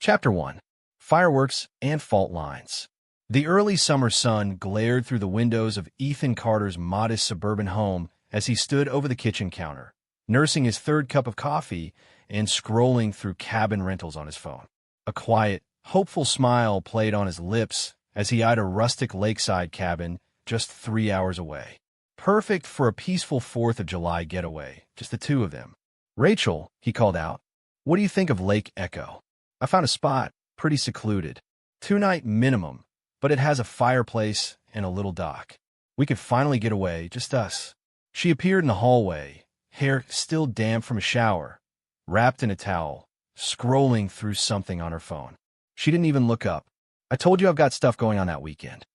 Chapter 1. Fireworks and Fault Lines. The early summer sun glared through the windows of Ethan Carter's modest suburban home as he stood over the kitchen counter, nursing his third cup of coffee and scrolling through cabin rentals on his phone. A quiet, hopeful smile played on his lips as he eyed a rustic lakeside cabin just 3 hours away. Perfect for a peaceful 4th of July getaway, just the two of them. "Rachel," he called out, "what do you think of Lake Echo? I found a spot, pretty secluded. 2-night minimum, but it has a fireplace and a little dock. We could finally get away, just us." She appeared in the hallway, hair still damp from a shower, wrapped in a towel, scrolling through something on her phone. She didn't even look up. "I told you I've got stuff going on that weekend."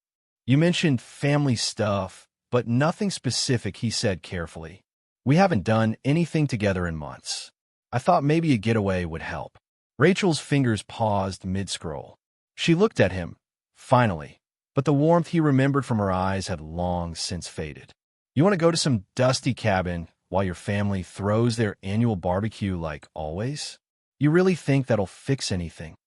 "You mentioned family stuff, but nothing specific," he said carefully. "We haven't done anything together in months. I thought maybe a getaway would help." Rachel's fingers paused mid-scroll. She looked at him, finally, but the warmth he remembered from her eyes had long since faded. "You want to go to some dusty cabin while your family throws their annual barbecue like always? You really think that'll fix anything?"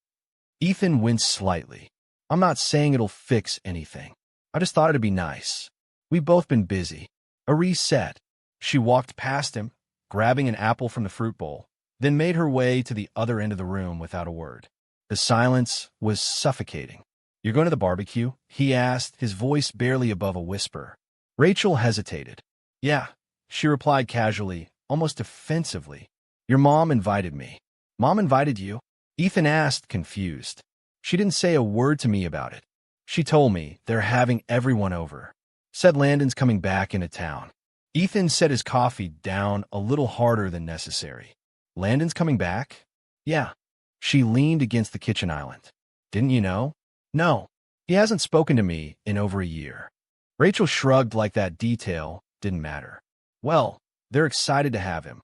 Ethan winced slightly. "I'm not saying it'll fix anything. I just thought it'd be nice. We've both been busy." A reset. She walked past him, grabbing an apple from the fruit bowl, then made her way to the other end of the room without a word. The silence was suffocating. "You're going to the barbecue?" he asked, his voice barely above a whisper. Rachel hesitated. "Yeah," she replied casually, almost defensively. "Your mom invited me." "Mom invited you?" Ethan asked, confused. "She didn't say a word to me about it. She told me they're having everyone over. Said Landon's coming back into town." Ethan set his coffee down a little harder than necessary. "Landon's coming back?" "Yeah." She leaned against the kitchen island. "Didn't you know?" "No. He hasn't spoken to me in over a year." Rachel shrugged like that detail didn't matter. "Well, they're excited to have him."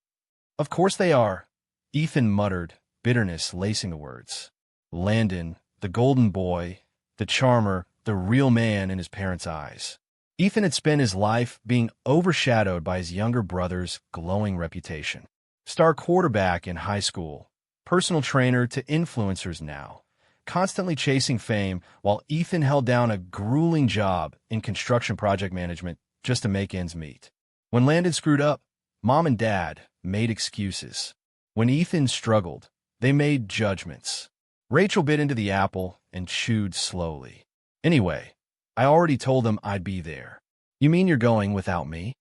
"Of course they are," Ethan muttered, bitterness lacing the words. Landon, the golden boy, the charmer, the real man in his parents' eyes. Ethan had spent his life being overshadowed by his younger brother's glowing reputation. Star quarterback in high school, personal trainer to influencers now, constantly chasing fame while Ethan held down a grueling job in construction project management just to make ends meet. When Landon screwed up, Mom and Dad made excuses. When Ethan struggled, they made judgments. Rachel bit into the apple and chewed slowly. "Anyway, I already told them I'd be there." "You mean you're going without me?"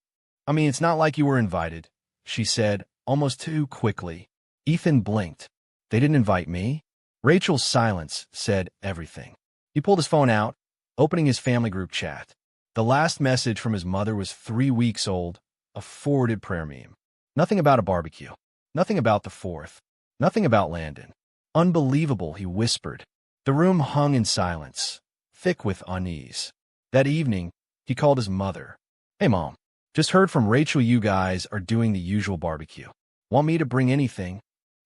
"I mean, it's not like you were invited," she said, almost too quickly. Ethan blinked. "They didn't invite me?" Rachel's silence said everything. He pulled his phone out, opening his family group chat. The last message from his mother was 3 weeks old, a forwarded prayer meme. Nothing about a barbecue. Nothing about the 4th. Nothing about Landon. "Unbelievable," he whispered. The room hung in silence, thick with unease. That evening, he called his mother. "Hey, Mom. Just heard from Rachel you guys are doing the usual barbecue. Want me to bring anything?"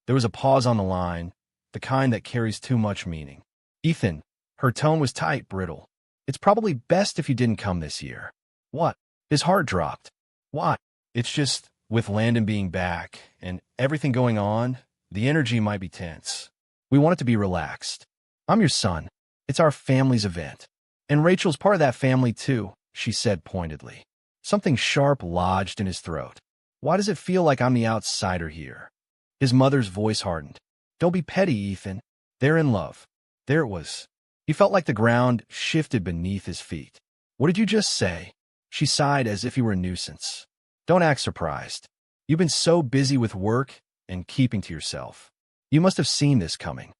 There was a pause on the line, the kind that carries too much meaning. "Ethan," her tone was tight, brittle. "It's probably best if you didn't come this year." "What?" His heart dropped. "Why?" "It's just, with Landon being back and everything going on, the energy might be tense. We want it to be relaxed. I'm your son. It's our family's event. And Rachel's part of that family too," she said pointedly. Something sharp lodged in his throat. "Why does it feel like I'm the outsider here?" His mother's voice hardened. "Don't be petty, Ethan. They're in love." There it was. He felt like the ground shifted beneath his feet. "What did you just say?" She sighed as if he were a nuisance. "Don't act surprised. You've been so busy with work and keeping to yourself. You must have seen this coming."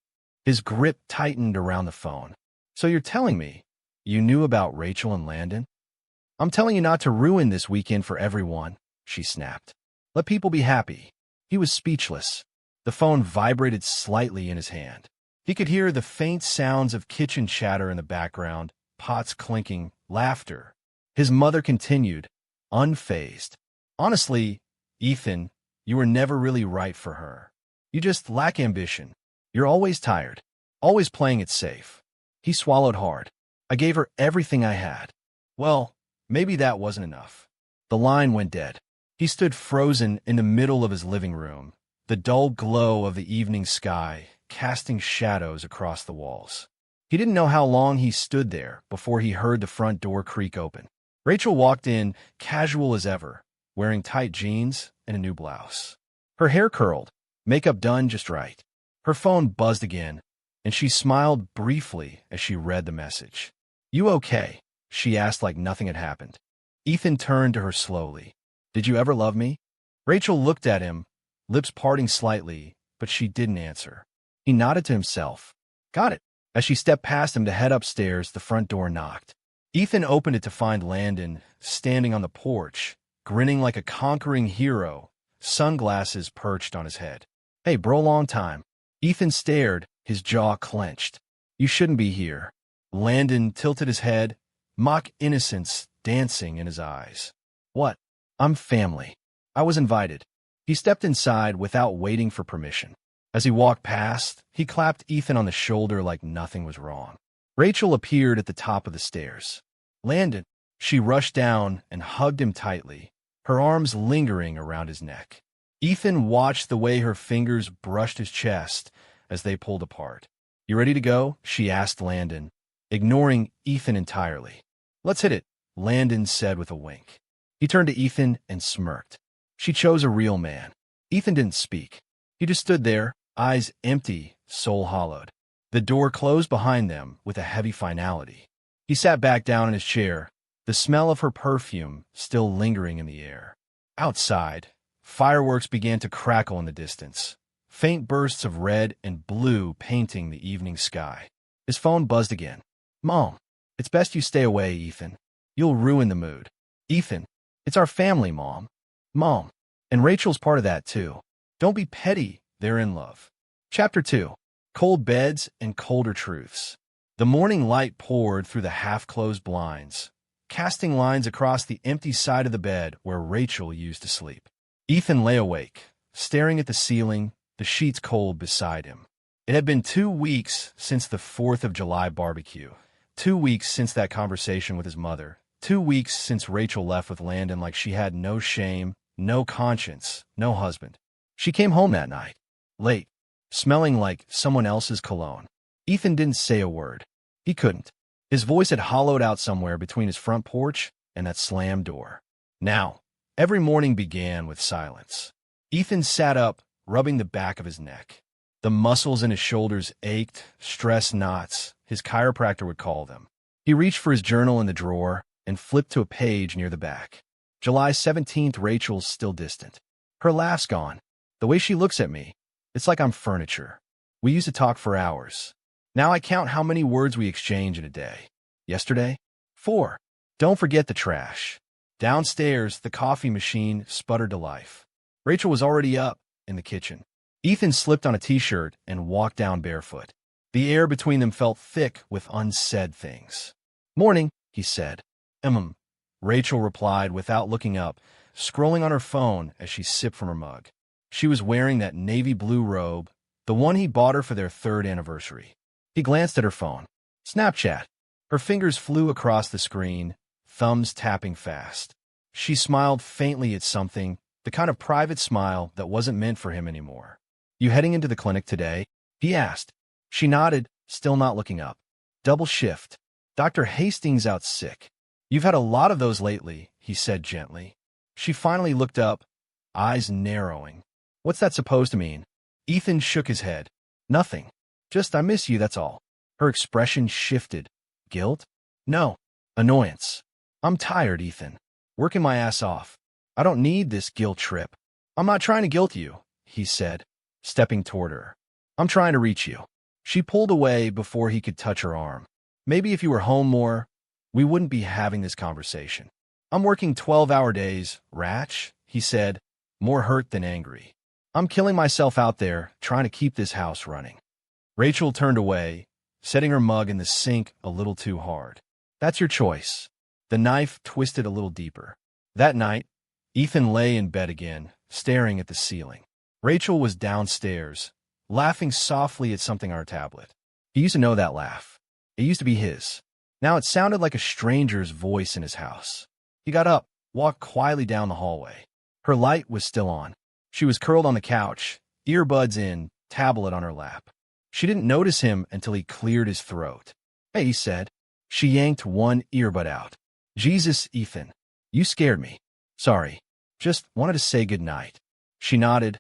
His grip tightened around the phone. "So you're telling me you knew about Rachel and Landon?" "I'm telling you not to ruin this weekend for everyone," she snapped. "Let people be happy." He was speechless. The phone vibrated slightly in his hand. He could hear the faint sounds of kitchen chatter in the background, pots clinking, laughter. His mother continued, unfazed. "Honestly, Ethan, you were never really right for her. You just lack ambition. You're always tired, always playing it safe." He swallowed hard. "I gave her everything I had." Well, maybe that wasn't enough. The line went dead. He stood frozen in the middle of his living room, the dull glow of the evening sky casting shadows across the walls. He didn't know how long he stood there before he heard the front door creak open. Rachel walked in, casual as ever, wearing tight jeans and a new blouse. Her hair curled, makeup done just right. Her phone buzzed again, and she smiled briefly as she read the message. "You okay?" she asked like nothing had happened. Ethan turned to her slowly. "Did you ever love me?" Rachel looked at him, lips parting slightly, but she didn't answer. He nodded to himself. "Got it." As she stepped past him to head upstairs, the front door knocked. Ethan opened it to find Landon standing on the porch, grinning like a conquering hero, sunglasses perched on his head. "Hey, bro, long time." Ethan stared, his jaw clenched. "You shouldn't be here." Landon tilted his head, mock innocence dancing in his eyes. "What?" "I'm family. I was invited." He stepped inside without waiting for permission. As he walked past, he clapped Ethan on the shoulder like nothing was wrong. Rachel appeared at the top of the stairs. "Landon." She rushed down and hugged him tightly, her arms lingering around his neck. Ethan watched the way her fingers brushed his chest as they pulled apart. "You ready to go?" she asked Landon, ignoring Ethan entirely. "Let's hit it," Landon said with a wink. He turned to Ethan and smirked. She chose a real man. Ethan didn't speak. He just stood there, eyes empty, soul hollowed. The door closed behind them with a heavy finality. He sat back down in his chair, the smell of her perfume still lingering in the air. Outside, fireworks began to crackle in the distance, faint bursts of red and blue painting the evening sky. His phone buzzed again. "Mom, it's best you stay away, Ethan. You'll ruin the mood." "Ethan, it's our family, Mom." "Mom, and Rachel's part of that too. Don't be petty, they're in love." Chapter 2. Cold Beds and Colder Truths. The morning light poured through the half-closed blinds, casting lines across the empty side of the bed where Rachel used to sleep. Ethan lay awake, staring at the ceiling, the sheets cold beside him. It had been 2 weeks since the 4th of July barbecue, 2 weeks since that conversation with his mother, 2 weeks since Rachel left with Landon like she had no shame, no conscience, no husband. She came home that night, late, smelling like someone else's cologne. Ethan didn't say a word. He couldn't. His voice had hollowed out somewhere between his front porch and that slammed door. Now, every morning began with silence. Ethan sat up, rubbing the back of his neck. The muscles in his shoulders ached, stress knots, his chiropractor would call them. He reached for his journal in the drawer and flipped to a page near the back. July 17th, Rachel's still distant. Her laugh's gone. The way she looks at me, it's like I'm furniture. We used to talk for hours. Now I count how many words we exchange in a day. Yesterday? 4. Don't forget the trash. Downstairs, the coffee machine sputtered to life. Rachel was already up in the kitchen. Ethan slipped on a t-shirt and walked down barefoot. The air between them felt thick with unsaid things. "Morning," he said. Rachel replied without looking up, scrolling on her phone as she sipped from her mug. She was wearing that navy blue robe, the one he bought her for their 3rd anniversary. He glanced at her phone. Snapchat. Her fingers flew across the screen, thumbs tapping fast. She smiled faintly at something, the kind of private smile that wasn't meant for him anymore. "You heading into the clinic today?" he asked. She nodded, still not looking up. "Double shift. Dr. Hastings out sick." "You've had a lot of those lately," he said gently. She finally looked up, eyes narrowing. "What's that supposed to mean?" Ethan shook his head. "Nothing. Just I miss you, that's all." Her expression shifted. "Guilt?" "No. Annoyance. I'm tired, Ethan. Working my ass off. I don't need this guilt trip." "I'm not trying to guilt you," he said, stepping toward her. "I'm trying to reach you." She pulled away before he could touch her arm. "Maybe if you were home more, we wouldn't be having this conversation." "I'm working 12-hour days, Ratch," he said, more hurt than angry. "I'm killing myself out there trying to keep this house running." Rachel turned away, setting her mug in the sink a little too hard. "That's your choice." The knife twisted a little deeper. That night, Ethan lay in bed again, staring at the ceiling. Rachel was downstairs, laughing softly at something on her tablet. He used to know that laugh. It used to be his. Now it sounded like a stranger's voice in his house. He got up, walked quietly down the hallway. Her light was still on. She was curled on the couch, earbuds in, tablet on her lap. She didn't notice him until he cleared his throat. "Hey," he said. She yanked one earbud out. "Jesus, Ethan. You scared me. Sorry. Just wanted to say goodnight." She nodded,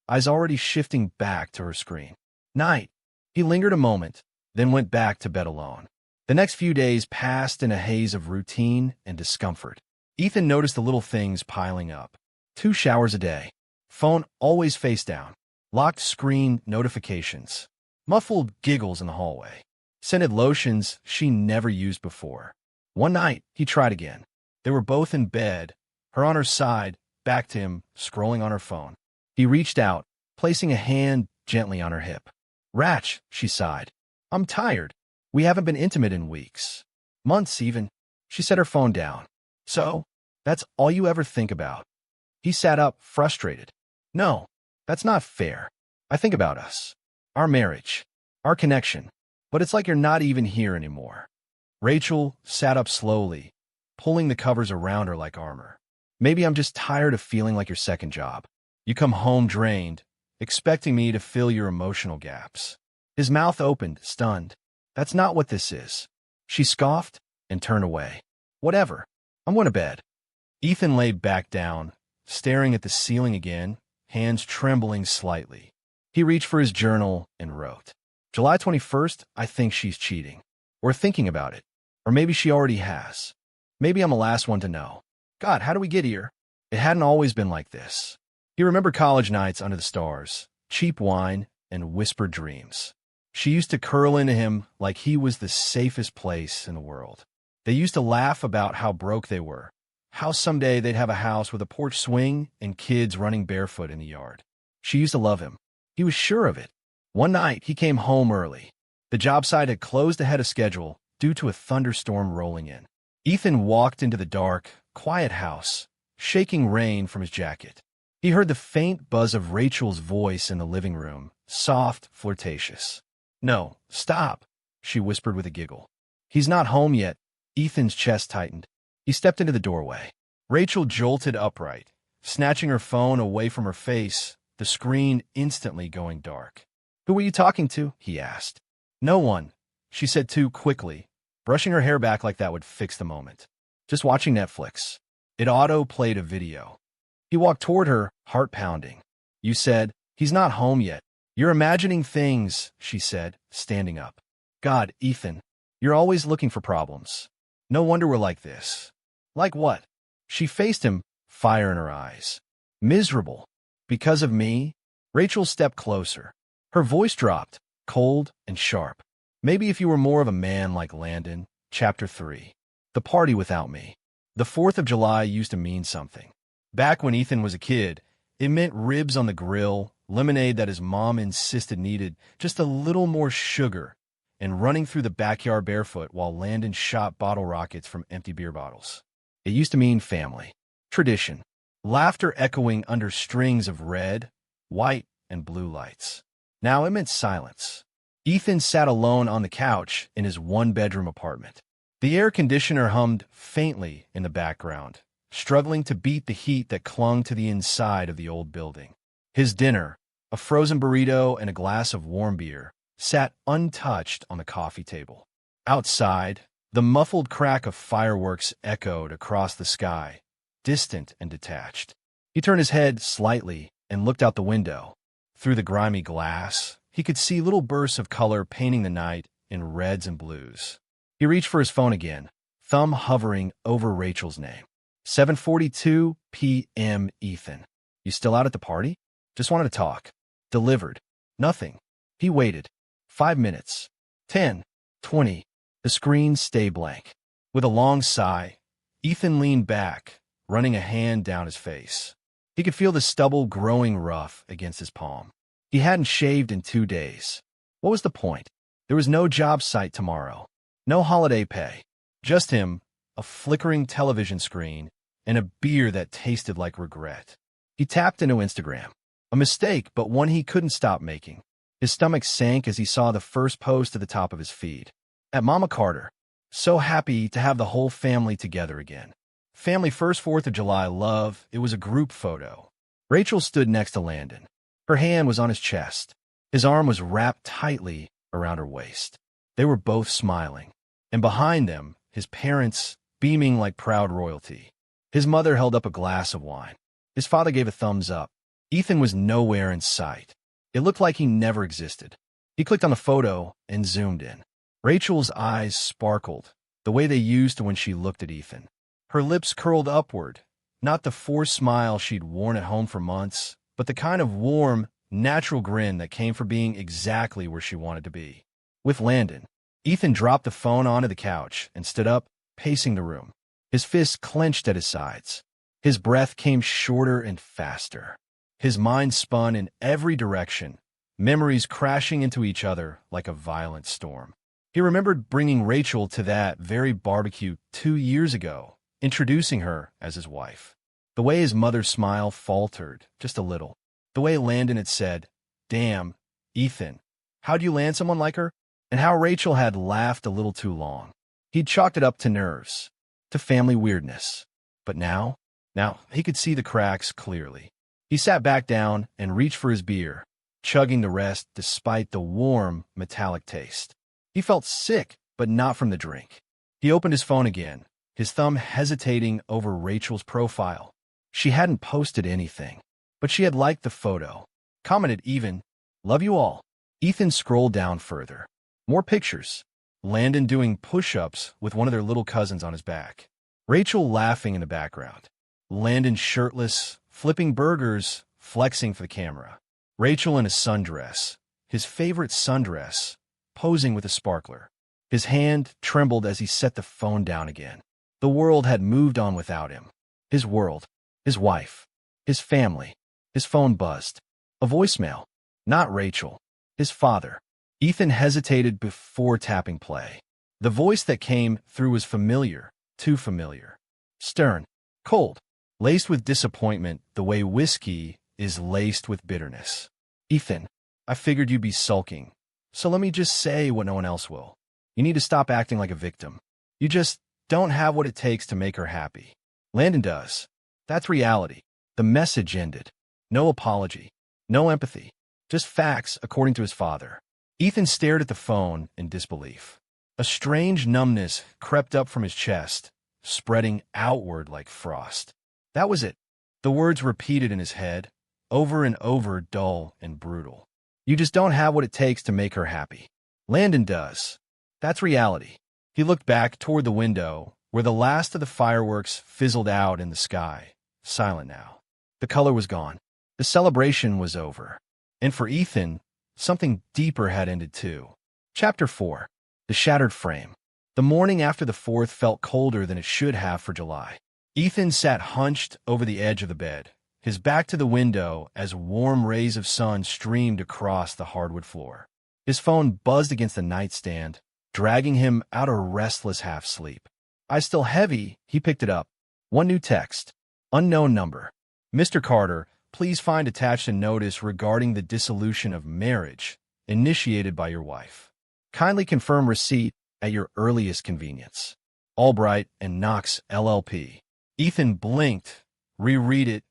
eyes already shifting back to her screen. "Night." He lingered a moment, then went back to bed alone. The next few days passed in a haze of routine and discomfort. Ethan noticed the little things piling up. 2 showers a day. Phone always face down. Locked screen notifications. Muffled giggles in the hallway. Scented lotions she never used before. One night, he tried again. They were both in bed, her on her side, back to him, scrolling on her phone. He reached out, placing a hand gently on her hip. "Ratch," she sighed. "I'm tired. We haven't been intimate in weeks. Months, even." She set her phone down. "So, that's all you ever think about?" He sat up, frustrated. "No, that's not fair. I think about us. Our marriage. Our connection. But it's like you're not even here anymore." Rachel sat up slowly, pulling the covers around her like armor. "Maybe I'm just tired of feeling like your second job. You come home drained, expecting me to fill your emotional gaps." His mouth opened, stunned. "That's not what this is." She scoffed and turned away. "Whatever. I'm going to bed." Ethan lay back down, staring at the ceiling again, hands trembling slightly. He reached for his journal and wrote, "July 21st, I think she's cheating. Or thinking about it. Or maybe she already has. Maybe I'm the last one to know. God, how do we get here?" It hadn't always been like this. He remembered college nights under the stars, cheap wine, and whispered dreams. She used to curl into him like he was the safest place in the world. They used to laugh about how broke they were, how someday they'd have a house with a porch swing and kids running barefoot in the yard. She used to love him. He was sure of it. One night, he came home early. The job site had closed ahead of schedule due to a thunderstorm rolling in. Ethan walked into the dark, quiet house, shaking rain from his jacket. He heard the faint buzz of Rachel's voice in the living room, soft, flirtatious. "No, stop," she whispered with a giggle. "He's not home yet." Ethan's chest tightened. He stepped into the doorway. Rachel jolted upright, snatching her phone away from her face, the screen instantly going dark. "Who were you talking to?" he asked. "No one," she said too quickly, brushing her hair back like that would fix the moment. "Just watching Netflix." It auto-played a video. He walked toward her, heart pounding. "You said, he's not home yet. You're imagining things," she said, standing up. "God, Ethan, you're always looking for problems. No wonder we're like this." "Like what?" She faced him, fire in her eyes. "Miserable. Because of me?" Rachel stepped closer. Her voice dropped, cold and sharp. "Maybe if you were more of a man like Landon." Chapter 3. The party without me. The 4th of July used to mean something. Back when Ethan was a kid, it meant ribs on the grill, lemonade that his mom insisted needed just a little more sugar, and running through the backyard barefoot while Landon shot bottle rockets from empty beer bottles. It used to mean family, tradition, laughter echoing under strings of red, white, and blue lights. Now it meant silence. Ethan sat alone on the couch in his one-bedroom apartment. The air conditioner hummed faintly in the background, struggling to beat the heat that clung to the inside of the old building. His dinner, a frozen burrito and a glass of warm beer, sat untouched on the coffee table. Outside, the muffled crack of fireworks echoed across the sky, distant and detached. He turned his head slightly and looked out the window. Through the grimy glass, he could see little bursts of color painting the night in reds and blues. He reached for his phone again, thumb hovering over Rachel's name. 7:42 p.m. Ethan. "You still out at the party?" "Just wanted to talk." Delivered. Nothing. He waited. 5 minutes. 10. 20. The screen stayed blank. With a long sigh, Ethan leaned back, running a hand down his face. He could feel the stubble growing rough against his palm. He hadn't shaved in 2 days. What was the point? There was no job site tomorrow. No holiday pay. Just him, a flickering television screen, and a beer that tasted like regret. He tapped into Instagram. A mistake, but one he couldn't stop making. His stomach sank as he saw the first post at the top of his feed. At Mama Carter. So happy to have the whole family together again. Family first 4th of July love. It was a group photo. Rachel stood next to Landon. Her hand was on his chest. His arm was wrapped tightly around her waist. They were both smiling, and behind them, his parents beaming like proud royalty. His mother held up a glass of wine. His father gave a thumbs up. Ethan was nowhere in sight. It looked like he never existed. He clicked on the photo and zoomed in. Rachel's eyes sparkled, the way they used to when she looked at Ethan. Her lips curled upward, not the forced smile she'd worn at home for months, but the kind of warm, natural grin that came from being exactly where she wanted to be. With Landon, Ethan dropped the phone onto the couch and stood up, pacing the room. His fists clenched at his sides. His breath came shorter and faster. His mind spun in every direction, memories crashing into each other like a violent storm. He remembered bringing Rachel to that very barbecue 2 years ago, introducing her as his wife. The way his mother's smile faltered just a little. The way Landon had said, "Damn, Ethan, how'd you land someone like her?" And how Rachel had laughed a little too long. He'd chalked it up to nerves, to family weirdness. But now he could see the cracks clearly. He sat back down and reached for his beer, chugging the rest despite the warm, metallic taste. He felt sick, but not from the drink. He opened his phone again, his thumb hesitating over Rachel's profile. She hadn't posted anything, but she had liked the photo, commented even, "Love you all." Ethan scrolled down further. More pictures. Landon doing push-ups with one of their little cousins on his back. Rachel laughing in the background. Landon shirtless, flipping burgers, flexing for the camera. Rachel in a sundress, his favorite sundress, posing with a sparkler. His hand trembled as he set the phone down again. The world had moved on without him. His world, his wife, his family. His phone buzzed. A voicemail. Not Rachel. His father. Ethan hesitated before tapping play. The voice that came through was familiar, too familiar. Stern, cold, laced with disappointment the way whiskey is laced with bitterness. "Ethan, I figured you'd be sulking, so let me just say what no one else will. You need to stop acting like a victim. You just don't have what it takes to make her happy. Landon does. That's reality." The message ended. No apology, no empathy, just facts according to his father. Ethan stared at the phone in disbelief. A strange numbness crept up from his chest, spreading outward like frost. That was it. The words repeated in his head, over and over, dull and brutal. You just don't have what it takes to make her happy. Landon does. That's reality. He looked back toward the window, where the last of the fireworks fizzled out in the sky, silent now. The color was gone. The celebration was over. And for Ethan, something deeper had ended too. Chapter 4. The Shattered Frame. The morning after the 4th felt colder than it should have for July. Ethan sat hunched over the edge of the bed, his back to the window as warm rays of sun streamed across the hardwood floor. His phone buzzed against the nightstand, dragging him out of restless half-sleep. Eyes still heavy, he picked it up. One new text. Unknown number. "Mr. Carter, please find attached a notice regarding the dissolution of marriage initiated by your wife. Kindly confirm receipt at your earliest convenience. Albright and Knox, LLP." Ethan blinked, reread it,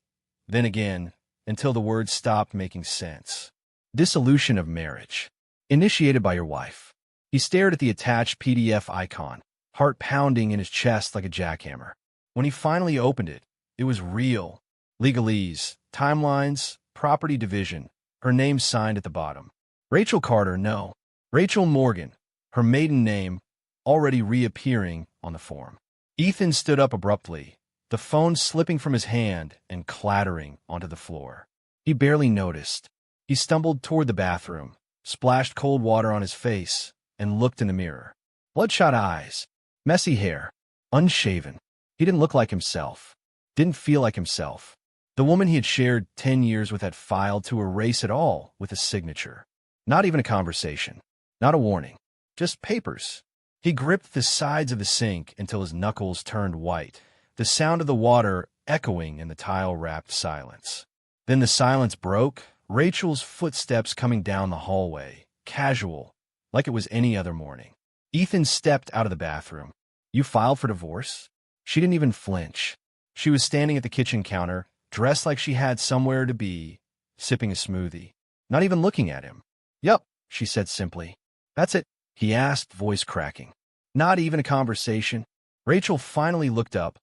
then again, until the words stopped making sense. Dissolution of marriage. Initiated by your wife. He stared at the attached PDF icon, heart pounding in his chest like a jackhammer. When he finally opened it, it was real. Legalese, timelines, property division, her name signed at the bottom. Rachel Carter, no. Rachel Morgan, her maiden name, already reappearing on the form. Ethan stood up abruptly, the phone slipping from his hand and clattering onto the floor. He barely noticed. He stumbled toward the bathroom, splashed cold water on his face, and looked in the mirror. Bloodshot eyes, messy hair, unshaven. He didn't look like himself, didn't feel like himself. The woman he had shared 10 years with had filed to erase it all with a signature. Not even a conversation, not a warning, just papers. He gripped the sides of the sink until his knuckles turned white, the sound of the water echoing in the tile-wrapped silence. Then the silence broke, Rachel's footsteps coming down the hallway, casual, like it was any other morning. Ethan stepped out of the bathroom. "You filed for divorce?" She didn't even flinch. She was standing at the kitchen counter, dressed like she had somewhere to be, sipping a smoothie, not even looking at him. Yup, she said simply. That's it, he asked, voice cracking. Not even a conversation. Rachel finally looked up,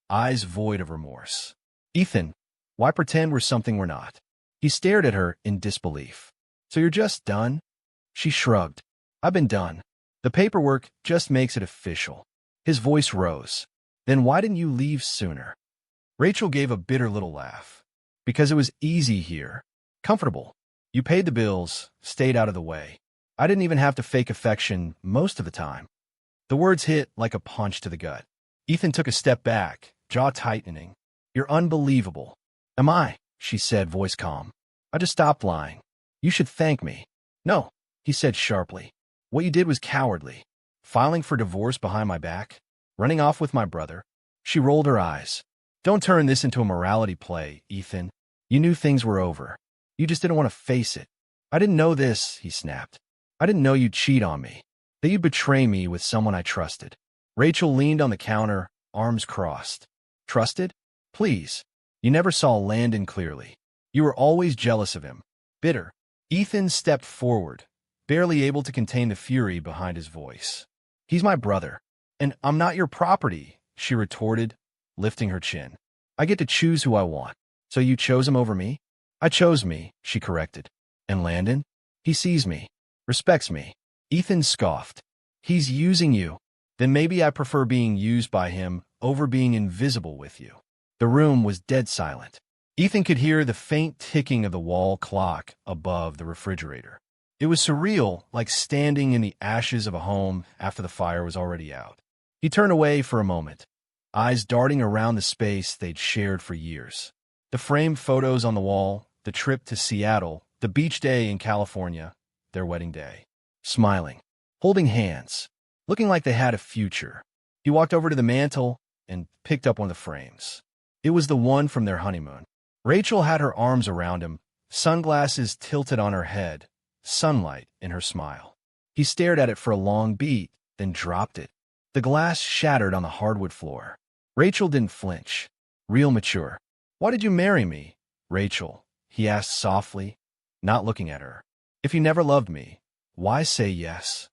eyes void of remorse. Ethan, why pretend we're something we're not? He stared at her in disbelief. So you're just done? She shrugged. I've been done. The paperwork just makes it official. His voice rose. Then why didn't you leave sooner? Rachel gave a bitter little laugh. Because it was easy here. Comfortable. You paid the bills, stayed out of the way. I didn't even have to fake affection most of the time. The words hit like a punch to the gut. Ethan took a step back, jaw tightening. You're unbelievable. Am I? She said, voice calm. I just stopped lying. You should thank me. No, he said sharply. What you did was cowardly. Filing for divorce behind my back. Running off with my brother. She rolled her eyes. Don't turn this into a morality play, Ethan. You knew things were over. You just didn't want to face it. I didn't know this, he snapped. I didn't know you'd cheat on me. That you'd betray me with someone I trusted. Rachel leaned on the counter, arms crossed. Trusted? Please. You never saw Landon clearly. You were always jealous of him. Bitter. Ethan stepped forward, barely able to contain the fury behind his voice. He's my brother. And I'm not your property, she retorted, lifting her chin. I get to choose who I want. So you chose him over me? I chose me, she corrected. And Landon? He sees me. Respects me. Ethan scoffed. He's using you. Then maybe I prefer being used by him over being invisible with you. The room was dead silent. Ethan could hear the faint ticking of the wall clock above the refrigerator. It was surreal, like standing in the ashes of a home after the fire was already out. He turned away for a moment, eyes darting around the space they'd shared for years. The framed photos on the wall, the trip to Seattle, the beach day in California, their wedding day. Smiling, holding hands, looking like they had a future. He walked over to the mantel and picked up one of the frames. It was the one from their honeymoon. Rachel had her arms around him, sunglasses tilted on her head, sunlight in her smile. He stared at it for a long beat, then dropped it. The glass shattered on the hardwood floor. Rachel didn't flinch. Real mature. Why did you marry me, Rachel? He asked softly, not looking at her. If you never loved me, why say yes?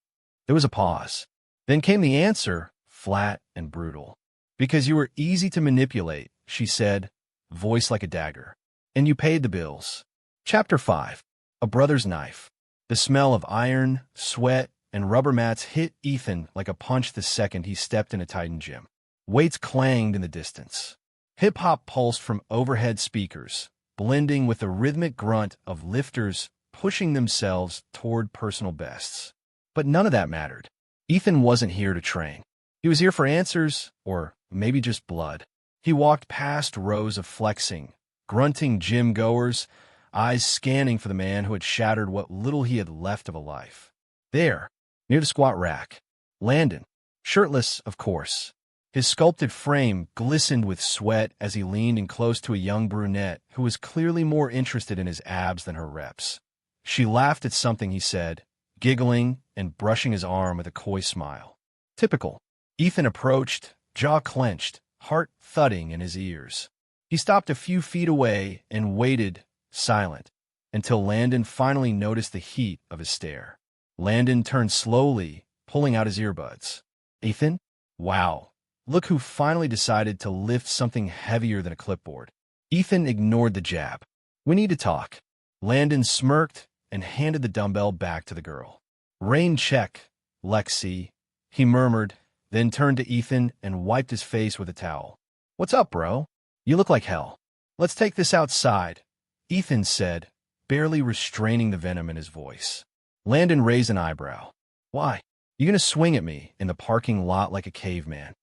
There was a pause. Then came the answer, flat and brutal. Because you were easy to manipulate, she said, voice like a dagger. And you paid the bills. Chapter 5. A Brother's Knife. The smell of iron, sweat, and rubber mats hit Ethan like a punch the second he stepped in a Titan gym. Weights clanged in the distance. Hip-hop pulsed from overhead speakers, blending with the rhythmic grunt of lifters pushing themselves toward personal bests. But none of that mattered. Ethan wasn't here to train. He was here for answers, or maybe just blood. He walked past rows of flexing, grunting gym goers, eyes scanning for the man who had shattered what little he had left of a life. There, near the squat rack, Landon, shirtless, of course. His sculpted frame glistened with sweat as he leaned in close to a young brunette who was clearly more interested in his abs than her reps. She laughed at something he said, giggling and brushing his arm with a coy smile. Typical. Ethan approached, jaw clenched, heart thudding in his ears. He stopped a few feet away and waited, silent, until Landon finally noticed the heat of his stare. Landon turned slowly, pulling out his earbuds. Ethan? Wow. Look who finally decided to lift something heavier than a clipboard. Ethan ignored the jab. We need to talk. Landon smirked and handed the dumbbell back to the girl. Rain check, Lexi, he murmured, then turned to Ethan and wiped his face with a towel. What's up, bro? You look like hell. Let's take this outside, Ethan said, barely restraining the venom in his voice. Landon raised an eyebrow. Why? You gonna swing at me in the parking lot like a caveman?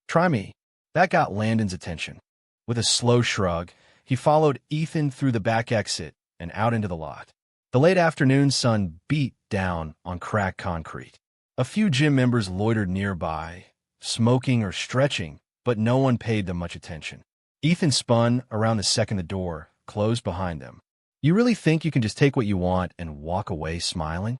Try me. That got Landon's attention. With a slow shrug, he followed Ethan through the back exit and out into the lot. The late afternoon sun beat down on cracked concrete. A few gym members loitered nearby, smoking or stretching, but no one paid them much attention. Ethan spun around the second the door closed behind them. You really think you can just take what you want and walk away smiling?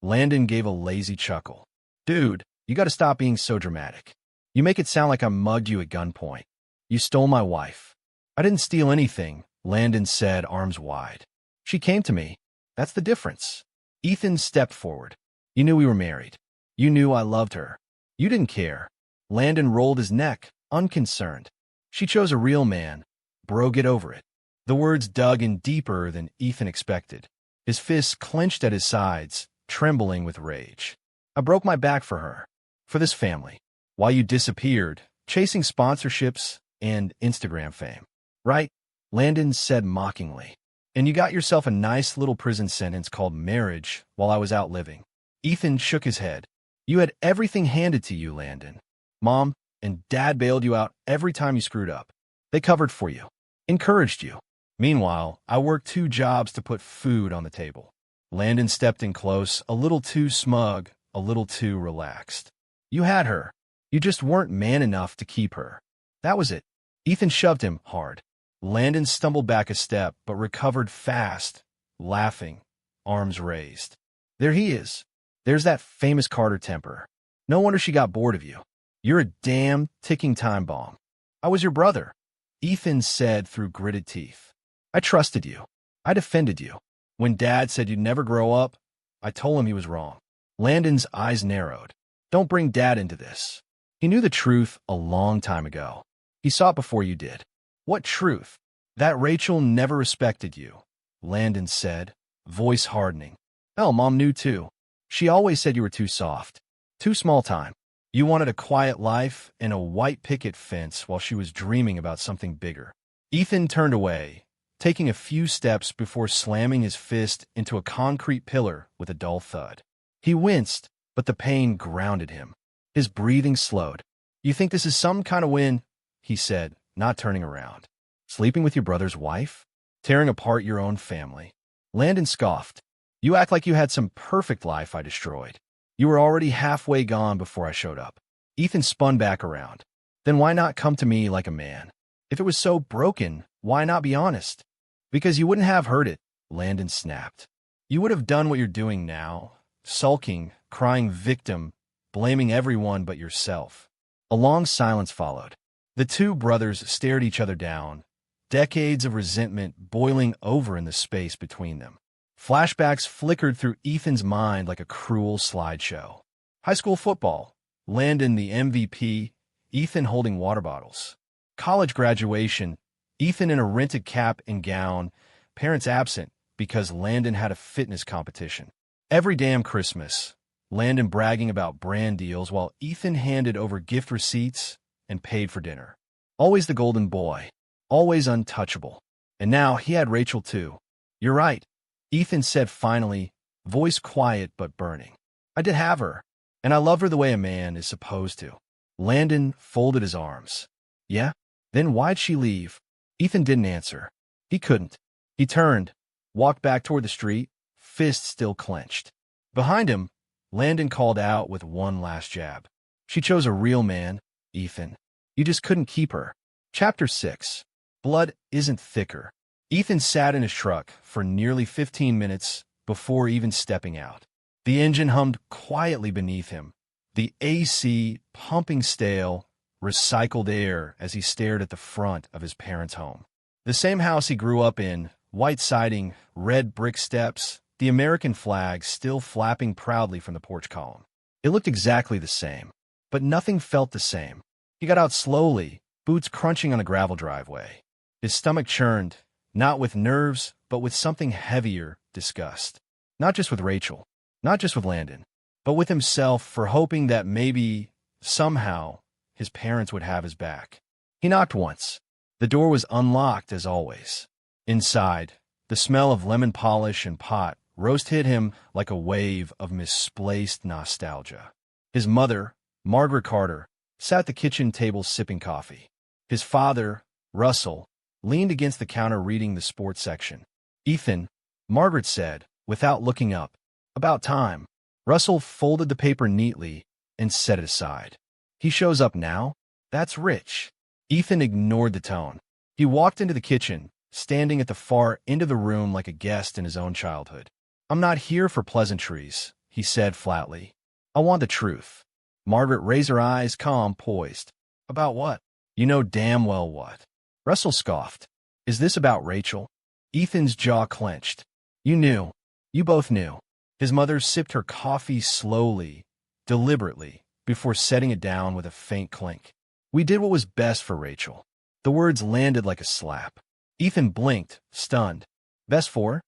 Landon gave a lazy chuckle. Dude, you gotta stop being so dramatic. You make it sound like I mugged you at gunpoint. You stole my wife. I didn't steal anything, Landon said, arms wide. She came to me. That's the difference. Ethan stepped forward. You knew we were married. You knew I loved her. You didn't care. Landon rolled his neck, unconcerned. She chose a real man. Bro, get over it. The words dug in deeper than Ethan expected. His fists clenched at his sides, trembling with rage. I broke my back for her. For this family. While you disappeared, chasing sponsorships and Instagram fame. Right? Landon said mockingly. And you got yourself a nice little prison sentence called marriage while I was out living. Ethan shook his head. You had everything handed to you, Landon. Mom and Dad bailed you out every time you screwed up. They covered for you, encouraged you. Meanwhile, I worked 2 jobs to put food on the table. Landon stepped in close, a little too smug, a little too relaxed. You had her. You just weren't man enough to keep her. That was it. Ethan shoved him hard. Landon stumbled back a step, but recovered fast, laughing, arms raised. There he is. There's that famous Carter temper. No wonder she got bored of you. You're a damn ticking time bomb. I was your brother, Ethan said through gritted teeth. I trusted you. I defended you. When Dad said you'd never grow up, I told him he was wrong. Landon's eyes narrowed. Don't bring Dad into this. He knew the truth a long time ago. He saw it before you did. What truth? That Rachel never respected you, Landon said, voice hardening. Hell, Mom knew too. She always said you were too soft, too small time. You wanted a quiet life and a white picket fence while she was dreaming about something bigger. Ethan turned away, taking a few steps before slamming his fist into a concrete pillar with a dull thud. He winced, but the pain grounded him. His breathing slowed. You think this is some kind of win? He said, not turning around. Sleeping with your brother's wife? Tearing apart your own family? Landon scoffed. You act like you had some perfect life I destroyed. You were already halfway gone before I showed up. Ethan spun back around. Then why not come to me like a man? If it was so broken, why not be honest? Because you wouldn't have heard it, Landon snapped. You would have done what you're doing now, sulking, crying victim, blaming everyone but yourself. A long silence followed. The 2 brothers stared each other down, decades of resentment boiling over in the space between them. Flashbacks flickered through Ethan's mind like a cruel slideshow. High school football, Landon the MVP, Ethan holding water bottles. College graduation, Ethan in a rented cap and gown, parents absent because Landon had a fitness competition. Every damn Christmas, Landon bragging about brand deals while Ethan handed over gift receipts and paid for dinner. Always the golden boy, always untouchable. And now he had Rachel too. You're right, Ethan said finally, voice quiet but burning. I did have her, and I loved her the way a man is supposed to. Landon folded his arms. Yeah? Then why'd she leave? Ethan didn't answer. He couldn't. He turned, walked back toward the street, fists still clenched. Behind him, Landon called out with one last jab. She chose a real man, Ethan. You just couldn't keep her. Chapter 6. Blood isn't thicker. Ethan sat in his truck for nearly 15 minutes before even stepping out. The engine hummed quietly beneath him, the AC pumping stale, recycled air as he stared at the front of his parents' home. The same house he grew up in, white siding, red brick steps, the American flag still flapping proudly from the porch column. It looked exactly the same, but nothing felt the same. He got out slowly, boots crunching on a gravel driveway. His stomach churned, not with nerves, but with something heavier, disgust. Not just with Rachel, not just with Landon, but with himself for hoping that maybe, somehow, his parents would have his back. He knocked once. The door was unlocked as always. Inside, the smell of lemon polish and pot roast hit him like a wave of misplaced nostalgia. His mother, Margaret Carter, sat at the kitchen table sipping coffee. His father, Russell, leaned against the counter reading the sports section. Ethan, Margaret said, without looking up, about time. Russell folded the paper neatly and set it aside. He shows up now? That's rich. Ethan ignored the tone. He walked into the kitchen, standing at the far end of the room like a guest in his own childhood. I'm not here for pleasantries, he said flatly. I want the truth. Margaret raised her eyes, calm, poised. About what? You know damn well what. Russell scoffed. Is this about Rachel? Ethan's jaw clenched. You knew. You both knew. His mother sipped her coffee slowly, deliberately, before setting it down with a faint clink. We did what was best for Rachel. The words landed like a slap. Ethan blinked, stunned. Best for?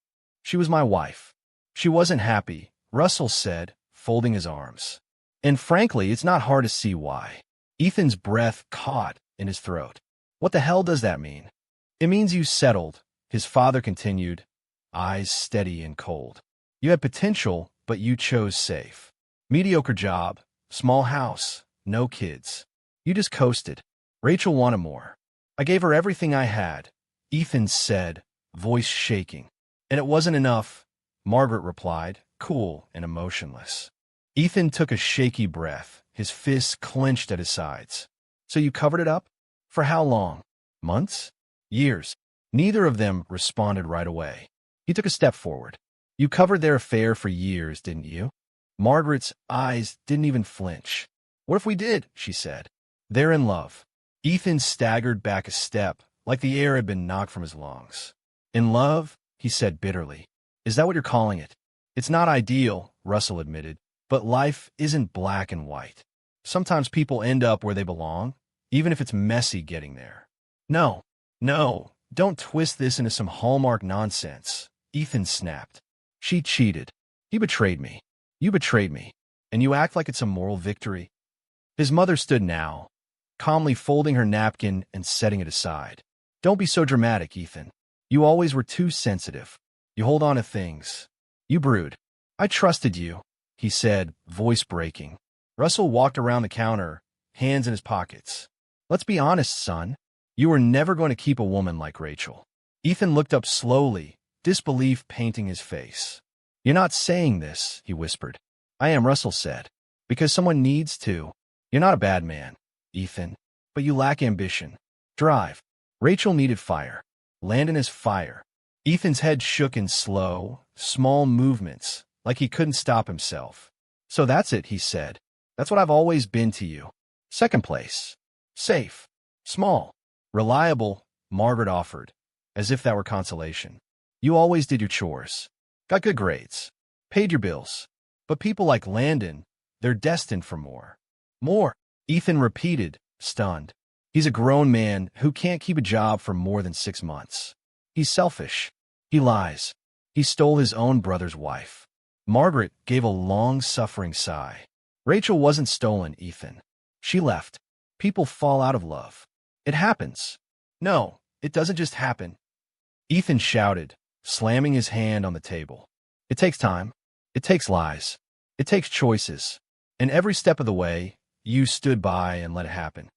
She was my wife. She wasn't happy, Russell said, folding his arms. And frankly, it's not hard to see why. Ethan's breath caught in his throat. What the hell does that mean? It means you settled, his father continued, eyes steady and cold. You had potential, but you chose safe. Mediocre job, small house, no kids. You just coasted. Rachel wanted more. I gave her everything I had, Ethan said, voice shaking. And it wasn't enough, Margaret replied, cool and emotionless. Ethan took a shaky breath, his fists clenched at his sides. So you covered it up? For how long? Months? Years? Neither of them responded right away. He took a step forward. You covered their affair for years, didn't you? Margaret's eyes didn't even flinch. What if we did? She said. They're in love. Ethan staggered back a step, like the air had been knocked from his lungs. In love? He said bitterly. Is that what you're calling it? It's not ideal, Russell admitted, but life isn't black and white. Sometimes people end up where they belong, even if it's messy getting there. No, don't twist this into some Hallmark nonsense, Ethan snapped. She cheated. He betrayed me. You betrayed me. And you act like it's a moral victory. His mother stood now, calmly folding her napkin and setting it aside. Don't be so dramatic, Ethan. You always were too sensitive. You hold on to things. You brood. I trusted you, he said, voice breaking. Russell walked around the counter, hands in his pockets. Let's be honest, son. You were never going to keep a woman like Rachel. Ethan looked up slowly, disbelief painting his face. You're not saying this, he whispered. I am, Russell said. Because someone needs to. You're not a bad man, Ethan, but you lack ambition. Drive. Rachel needed fire. Landon is fire. Ethan's head shook in slow, small movements, like he couldn't stop himself. So that's it, he said. That's what I've always been to you. Second place. Safe. Small. Reliable, Margaret offered, as if that were consolation. You always did your chores. Got good grades. Paid your bills. But people like Landon, they're destined for more. More, Ethan repeated, stunned. He's a grown man who can't keep a job for more than 6 months. He's selfish. He lies. He stole his own brother's wife. Margaret gave a long-suffering sigh. Rachel wasn't stolen, Ethan. She left. People fall out of love. It happens. No, it doesn't just happen. Ethan shouted, slamming his hand on the table. It takes time. It takes lies. It takes choices. And every step of the way, you stood by and let it happen.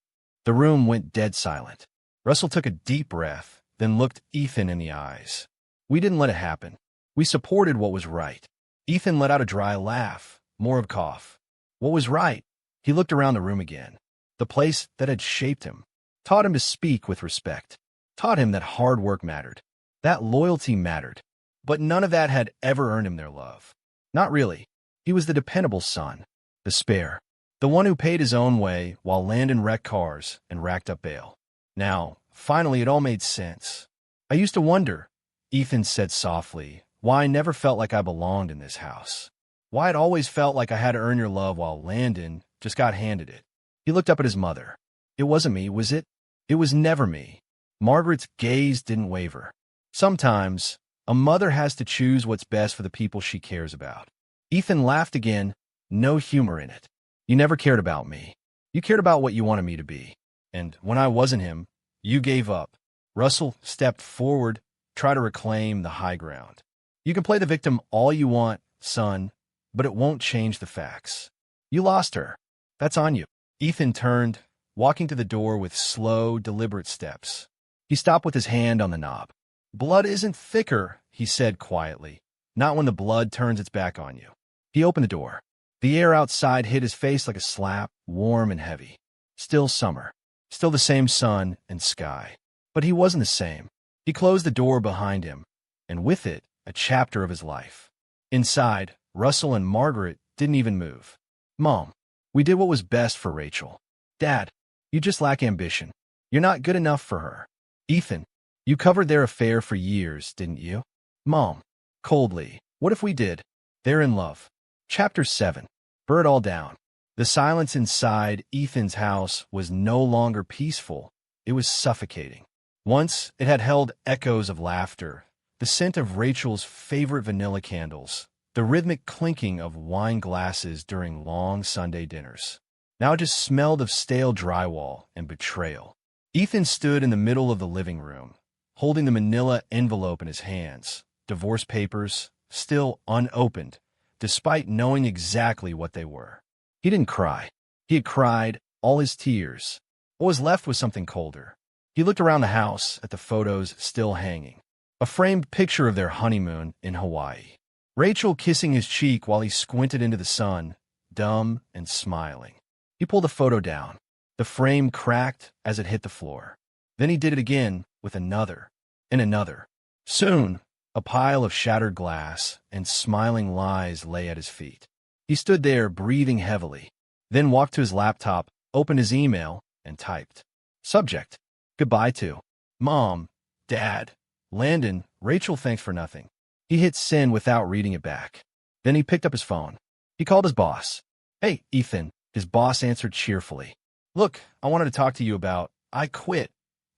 The room went dead silent. Russell took a deep breath, then looked Ethan in the eyes. We didn't let it happen. We supported what was right. Ethan let out a dry laugh, more of cough. What was right? He looked around the room again. The place that had shaped him. Taught him to speak with respect. Taught him that hard work mattered. That loyalty mattered. But none of that had ever earned him their love. Not really. He was the dependable son. The spare. The one who paid his own way while Landon wrecked cars and racked up bail. Now, finally, it all made sense. I used to wonder, Ethan said softly, why I never felt like I belonged in this house. Why it always felt like I had to earn your love while Landon just got handed it. He looked up at his mother. It wasn't me, was it? It was never me. Margaret's gaze didn't waver. Sometimes, a mother has to choose what's best for the people she cares about. Ethan laughed again, no humor in it. You never cared about me. You cared about what you wanted me to be. And when I wasn't him, you gave up. Russell stepped forward, tried to reclaim the high ground. You can play the victim all you want, son, but it won't change the facts. You lost her. That's on you. Ethan turned, walking to the door with slow, deliberate steps. He stopped with his hand on the knob. Blood isn't thicker, he said quietly. Not when the blood turns its back on you. He opened the door. The air outside hit his face like a slap, warm and heavy. Still summer. Still the same sun and sky. But he wasn't the same. He closed the door behind him, and with it, a chapter of his life. Inside, Russell and Margaret didn't even move. Mom, we did what was best for Rachel. Dad, you just lack ambition. You're not good enough for her. Ethan, you covered their affair for years, didn't you? Mom, coldly, what if we did? They're in love. Chapter 7. Burn it all down. The silence inside Ethan's house was no longer peaceful. It was suffocating. Once, it had held echoes of laughter, the scent of Rachel's favorite vanilla candles, the rhythmic clinking of wine glasses during long Sunday dinners. Now it just smelled of stale drywall and betrayal. Ethan stood in the middle of the living room, holding the manila envelope in his hands, divorce papers, still unopened, despite knowing exactly what they were. He didn't cry. He had cried all his tears. What was left was something colder. He looked around the house at the photos still hanging. A framed picture of their honeymoon in Hawaii. Rachel kissing his cheek while he squinted into the sun, dumb and smiling. He pulled the photo down. The frame cracked as it hit the floor. Then he did it again with another and another. Soon, a pile of shattered glass and smiling lies lay at his feet. He stood there breathing heavily, then walked to his laptop, opened his email, and typed. Subject: Goodbye to Mom, Dad, Landon, Rachel, thanks for nothing. He hit send without reading it back. Then he picked up his phone. He called his boss. Hey, Ethan, his boss answered cheerfully. Look, I wanted to talk to you about... I quit.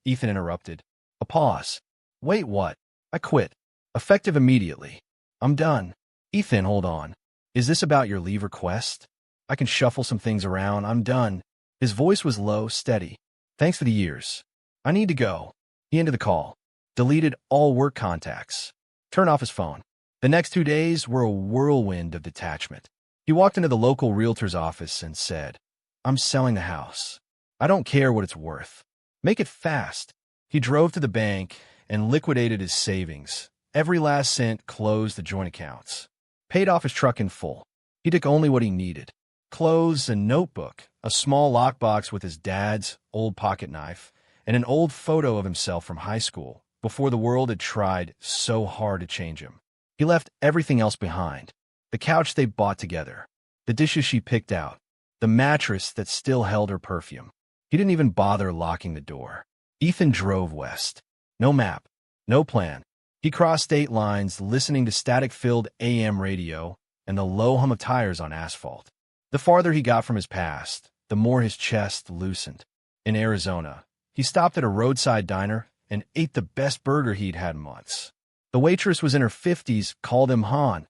Ethan interrupted. A pause. Wait, what? I quit. Effective immediately. I'm done. Ethan, hold on. Is this about your leave request? I can shuffle some things around. I'm done. His voice was low, steady. Thanks for the years. I need to go. He ended the call. Deleted all work contacts. Turned off his phone. The next 2 days were a whirlwind of detachment. He walked into the local realtor's office and said, I'm selling the house. I don't care what it's worth. Make it fast. He drove to the bank and liquidated his savings. Every last cent closed the joint accounts. Paid off his truck in full. He took only what he needed. Clothes, a notebook, a small lockbox with his dad's old pocket knife, and an old photo of himself from high school, before the world had tried so hard to change him. He left everything else behind. The couch they bought together, the dishes she picked out, the mattress that still held her perfume. He didn't even bother locking the door. Ethan drove west. No map, no plan. He crossed state lines, listening to static-filled AM radio and the low hum of tires on asphalt. The farther he got from his past, the more his chest loosened. In Arizona, he stopped at a roadside diner and ate the best burger he'd had in months. The waitress was in her 50s, called him Han,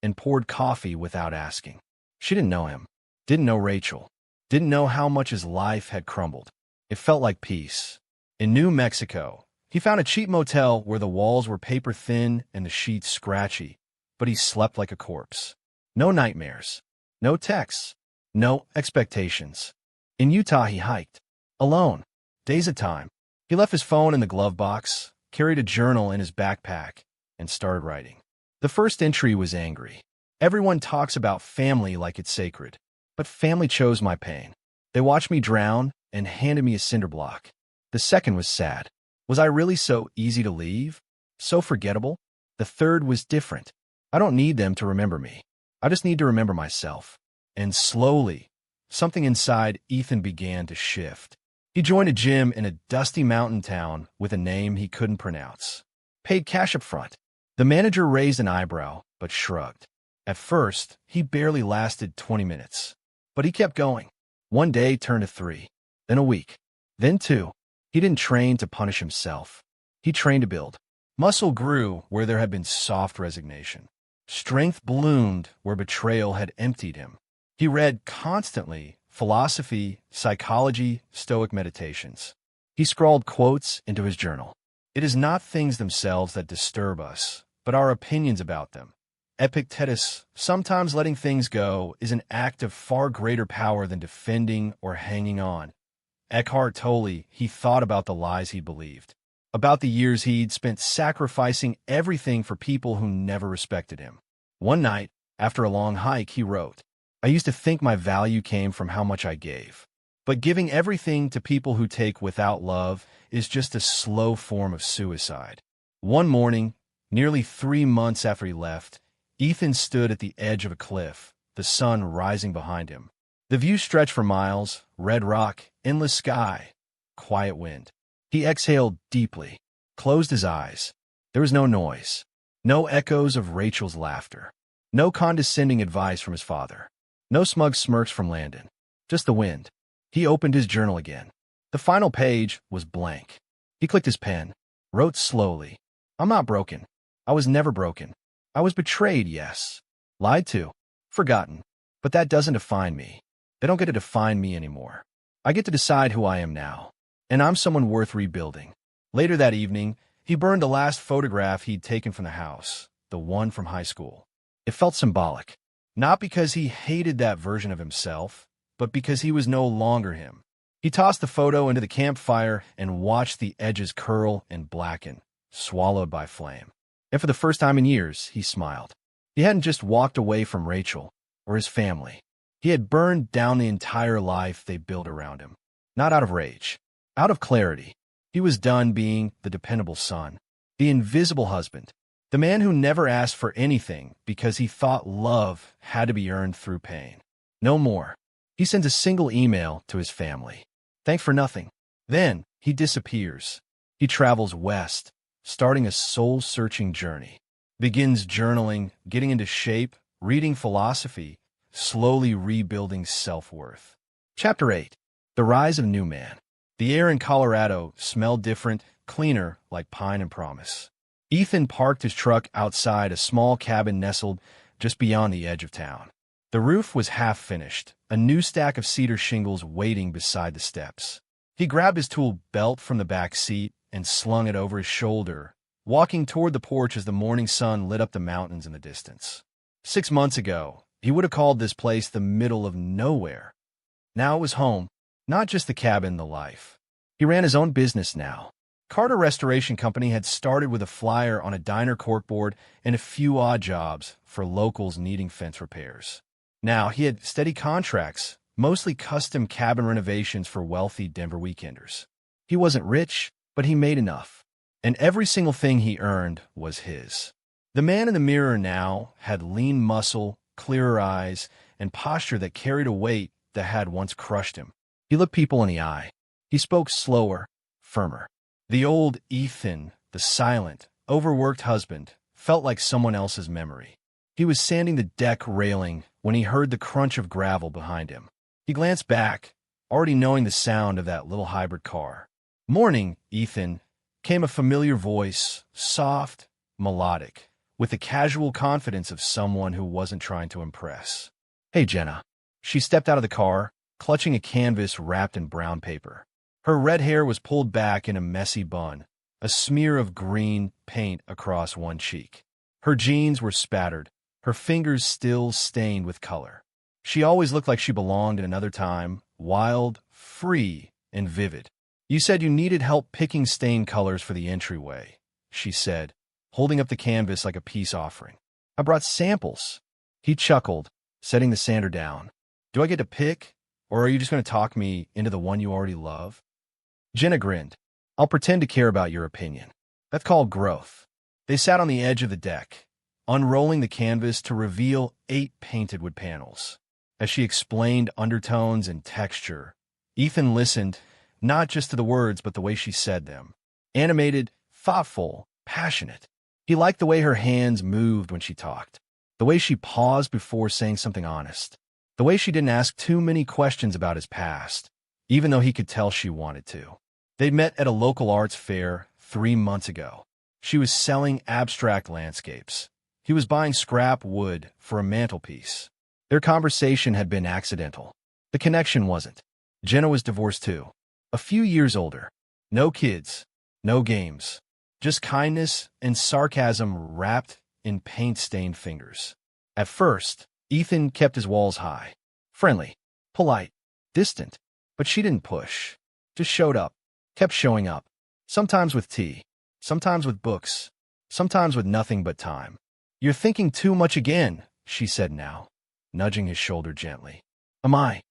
and poured coffee without asking. She didn't know him, didn't know Rachel, didn't know how much his life had crumbled. It felt like peace. In New Mexico, he found a cheap motel where the walls were paper-thin and the sheets scratchy, but he slept like a corpse. No nightmares, no texts, no expectations. In Utah, he hiked, alone, days at a time. He left his phone in the glove box, carried a journal in his backpack, and started writing. The first entry was angry. Everyone talks about family like it's sacred, but family chose my pain. They watched me drown and handed me a cinder block. The second was sad. Was I really so easy to leave? So forgettable? The third was different. I don't need them to remember me. I just need to remember myself. And slowly, something inside Ethan began to shift. He joined a gym in a dusty mountain town with a name he couldn't pronounce. Paid cash up front. The manager raised an eyebrow, but shrugged. At first, he barely lasted 20 minutes. But he kept going. One day turned to 3, then a week, then 2. He didn't train to punish himself. He trained to build. Muscle grew where there had been soft resignation. Strength bloomed where betrayal had emptied him. He read constantly philosophy, psychology, Stoic meditations. He scrawled quotes into his journal. It is not things themselves that disturb us, but our opinions about them. Epictetus, sometimes letting things go is an act of far greater power than defending or hanging on. Eckhart Tolle, he thought about the lies he believed, about the years he'd spent sacrificing everything for people who never respected him. One night, after a long hike, he wrote, I used to think my value came from how much I gave. But giving everything to people who take without love is just a slow form of suicide. One morning, nearly 3 months after he left, Ethan stood at the edge of a cliff, the sun rising behind him. The view stretched for miles, red rock, endless sky, quiet wind. He exhaled deeply, closed his eyes. There was no noise, no echoes of Rachel's laughter. No condescending advice from his father. No smug smirks from Landon. Just the wind. He opened his journal again. The final page was blank. He clicked his pen, wrote slowly. I'm not broken. I was never broken. I was betrayed, yes. Lied to. Forgotten. But that doesn't define me. They don't get to define me anymore. I get to decide who I am now. And I'm someone worth rebuilding. Later that evening, he burned the last photograph he'd taken from the house, the one from high school. It felt symbolic. Not because he hated that version of himself, but because he was no longer him. He tossed the photo into the campfire and watched the edges curl and blacken, swallowed by flame. And for the first time in years, he smiled. He hadn't just walked away from Rachel or his family. He had burned down the entire life they built around him. Not out of rage, out of clarity. He was done being the dependable son, the invisible husband, the man who never asked for anything because he thought love had to be earned through pain. No more. He sends a single email to his family. Thanks for nothing. Then he disappears. He travels west, starting a soul-searching journey. Begins journaling, getting into shape, reading philosophy, slowly rebuilding self-worth. Chapter 8. The Rise of New Man. The air in Colorado smelled different, cleaner, like pine and promise. Ethan parked his truck outside a small cabin nestled just beyond the edge of town. The roof was half finished, a new stack of cedar shingles waiting beside the steps. He grabbed his tool belt from the back seat and slung it over his shoulder, walking toward the porch as the morning sun lit up the mountains in the distance. 6 months ago, he would have called this place the middle of nowhere. Now it was home, not just the cabin, the life. He ran his own business now. Carter Restoration Company had started with a flyer on a diner corkboard and a few odd jobs for locals needing fence repairs. Now he had steady contracts, mostly custom cabin renovations for wealthy Denver weekenders. He wasn't rich, but he made enough, and every single thing he earned was his. The man in the mirror now had lean muscle, clearer eyes, and posture that carried a weight that had once crushed him. He looked people in the eye. He spoke slower, firmer. The old Ethan, the silent, overworked husband, felt like someone else's memory. He was sanding the deck railing when he heard the crunch of gravel behind him. He glanced back, already knowing the sound of that little hybrid car. "Morning, Ethan," came a familiar voice, soft, melodic, with the casual confidence of someone who wasn't trying to impress. "Hey, Jenna." She stepped out of the car, clutching a canvas wrapped in brown paper. Her red hair was pulled back in a messy bun, a smear of green paint across one cheek. Her jeans were spattered, her fingers still stained with color. She always looked like she belonged in another time, wild, free, and vivid. "You said you needed help picking stain colors for the entryway," she said, holding up the canvas like a peace offering. "I brought samples." He chuckled, setting the sander down. "Do I get to pick, or are you just going to talk me into the one you already love?" Jenna grinned. "I'll pretend to care about your opinion. That's called growth." They sat on the edge of the deck, unrolling the canvas to reveal 8 painted wood panels. As she explained undertones and texture, Ethan listened, not just to the words but the way she said them. Animated, thoughtful, passionate. He liked the way her hands moved when she talked, the way she paused before saying something honest, the way she didn't ask too many questions about his past, even though he could tell she wanted to. They'd met at a local arts fair 3 months ago. She was selling abstract landscapes. He was buying scrap wood for a mantelpiece. Their conversation had been accidental. The connection wasn't. Jenna was divorced too. A few years older. No kids. No games. Just kindness and sarcasm wrapped in paint-stained fingers. At first, Ethan kept his walls high. Friendly. Polite. Distant. But she didn't push. Just showed up. Kept showing up. Sometimes with tea. Sometimes with books. Sometimes with nothing but time. "You're thinking too much again," she said now, nudging his shoulder gently. "Am I?"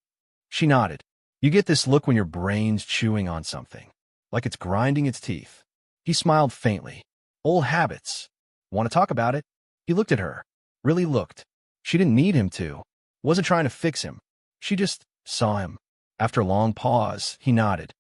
She nodded. "You get this look when your brain's chewing on something, like it's grinding its teeth." He smiled faintly. "Old habits. Want to talk about it?" He looked at her. Really looked. She didn't need him to. Wasn't trying to fix him. She just saw him. After a long pause, he nodded.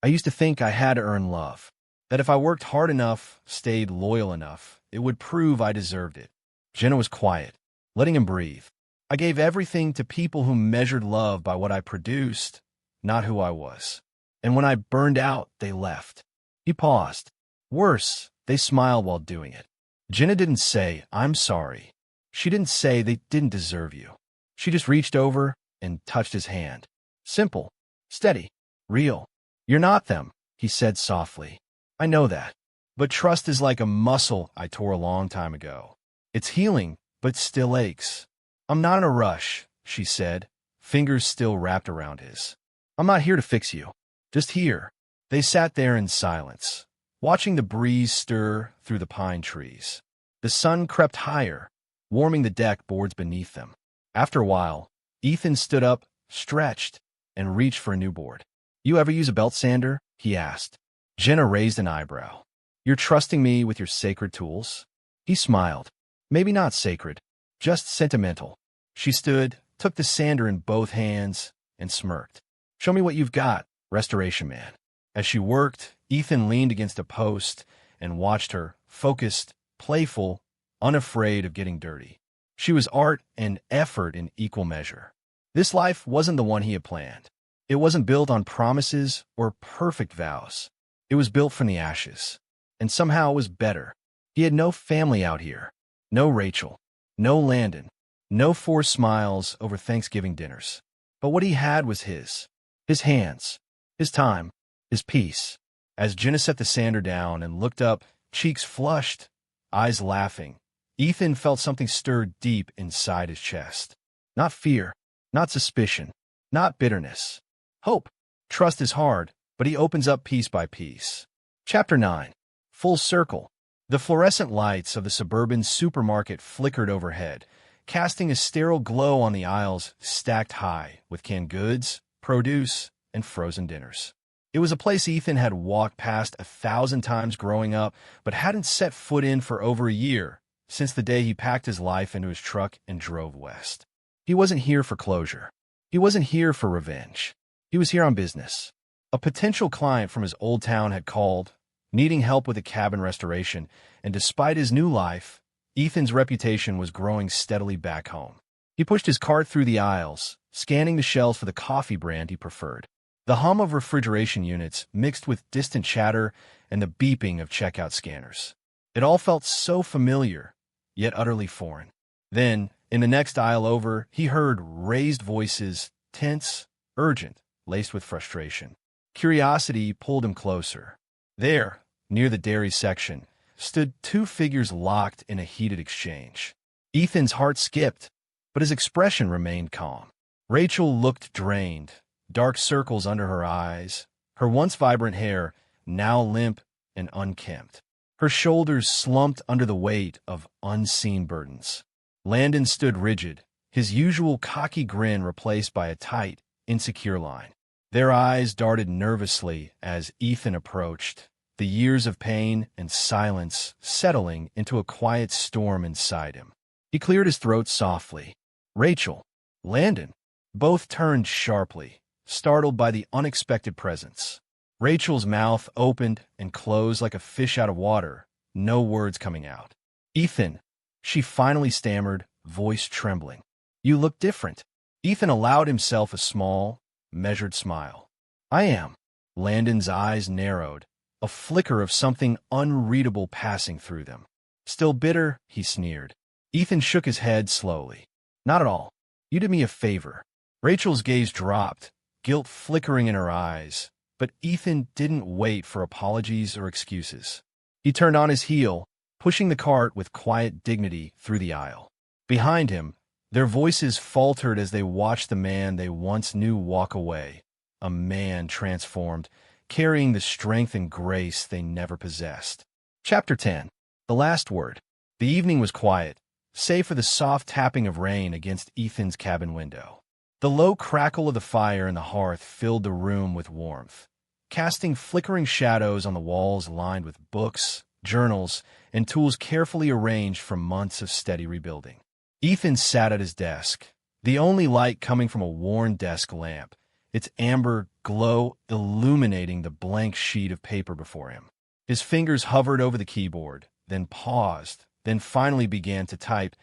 "I used to think I had to earn love. That if I worked hard enough, stayed loyal enough, it would prove I deserved it." Jenna was quiet. letting him breathe. I gave everything to people who measured love by what I produced, not who I was. And when I burned out, they left. He paused. Worse, they smiled while doing it. Jenna didn't say, I'm sorry. She didn't say they didn't deserve you. She just reached over and touched his hand. Simple, steady, real. You're not them, he said softly. I know that. But trust is like a muscle I tore a long time ago. It's healing, but still aches. I'm not in a rush, she said, fingers still wrapped around his. I'm not here to fix you. Just here. They sat there in silence, watching the breeze stir through the pine trees. The sun crept higher, warming the deck boards beneath them. After a while, Ethan stood up, stretched, and reached for a new board. You ever use a belt sander? He asked. Jenna raised an eyebrow. You're trusting me with your sacred tools? He smiled. Maybe not sacred, just sentimental. She stood, took the sander in both hands, and smirked. Show me what you've got, restoration man. As she worked, Ethan leaned against a post and watched her, focused, playful, unafraid of getting dirty. She was art and effort in equal measure. This life wasn't the one he had planned. It wasn't built on promises or perfect vows. It was built from the ashes. And somehow it was better. He had no family out here. No Rachel. No Landon. No forced smiles over Thanksgiving dinners. But what he had was his. His hands. His time. His peace. As Jenna set the sander down and looked up, cheeks flushed, eyes laughing, Ethan felt something stir deep inside his chest. Not fear. Not suspicion. Not bitterness. Hope. Trust is hard, but he opens up piece by piece. Chapter 9. Full circle. The fluorescent lights of the suburban supermarket flickered overhead, casting a sterile glow on the aisles stacked high with canned goods, produce, and frozen dinners. It was a place Ethan had walked past 1,000 times growing up, but hadn't set foot in for over a year, since the day he packed his life into his truck and drove west. He wasn't here for closure. He wasn't here for revenge. He was here on business. A potential client from his old town had called, needing help with a cabin restoration, and despite his new life, Ethan's reputation was growing steadily back home. He pushed his cart through the aisles, scanning the shelves for the coffee brand he preferred. The hum of refrigeration units mixed with distant chatter and the beeping of checkout scanners. It all felt so familiar, yet utterly foreign. Then, in the next aisle over, he heard raised voices, tense, urgent, laced with frustration. Curiosity pulled him closer. There, near the dairy section, stood two figures locked in a heated exchange. Ethan's heart skipped, but his expression remained calm. Rachel looked drained, dark circles under her eyes, her once vibrant hair now limp and unkempt. Her shoulders slumped under the weight of unseen burdens. Landon stood rigid, his usual cocky grin replaced by a tight, insecure line. Their eyes darted nervously as Ethan approached, the years of pain and silence settling into a quiet storm inside him. He cleared his throat softly. Rachel, Landon, both turned sharply, startled by the unexpected presence. Rachel's mouth opened and closed like a fish out of water, no words coming out. Ethan, she finally stammered, voice trembling. You look different. Ethan allowed himself a small, measured smile. I am. Landon's eyes narrowed, a flicker of something unreadable passing through them. Still bitter, he sneered. Ethan shook his head slowly. Not at all. You did me a favor. Rachel's gaze dropped, guilt flickering in her eyes, but Ethan didn't wait for apologies or excuses. He turned on his heel, pushing the cart with quiet dignity through the aisle. Behind him, their voices faltered as they watched the man they once knew walk away, a man transformed, carrying the strength and grace they never possessed. Chapter 10. The Last Word. The evening was quiet, save for the soft tapping of rain against Ethan's cabin window. The low crackle of the fire in the hearth filled the room with warmth, casting flickering shadows on the walls lined with books, journals, and tools carefully arranged from months of steady rebuilding. Ethan sat at his desk, the only light coming from a worn desk lamp, its amber glow illuminating the blank sheet of paper before him. His fingers hovered over the keyboard, then paused, then finally began to type,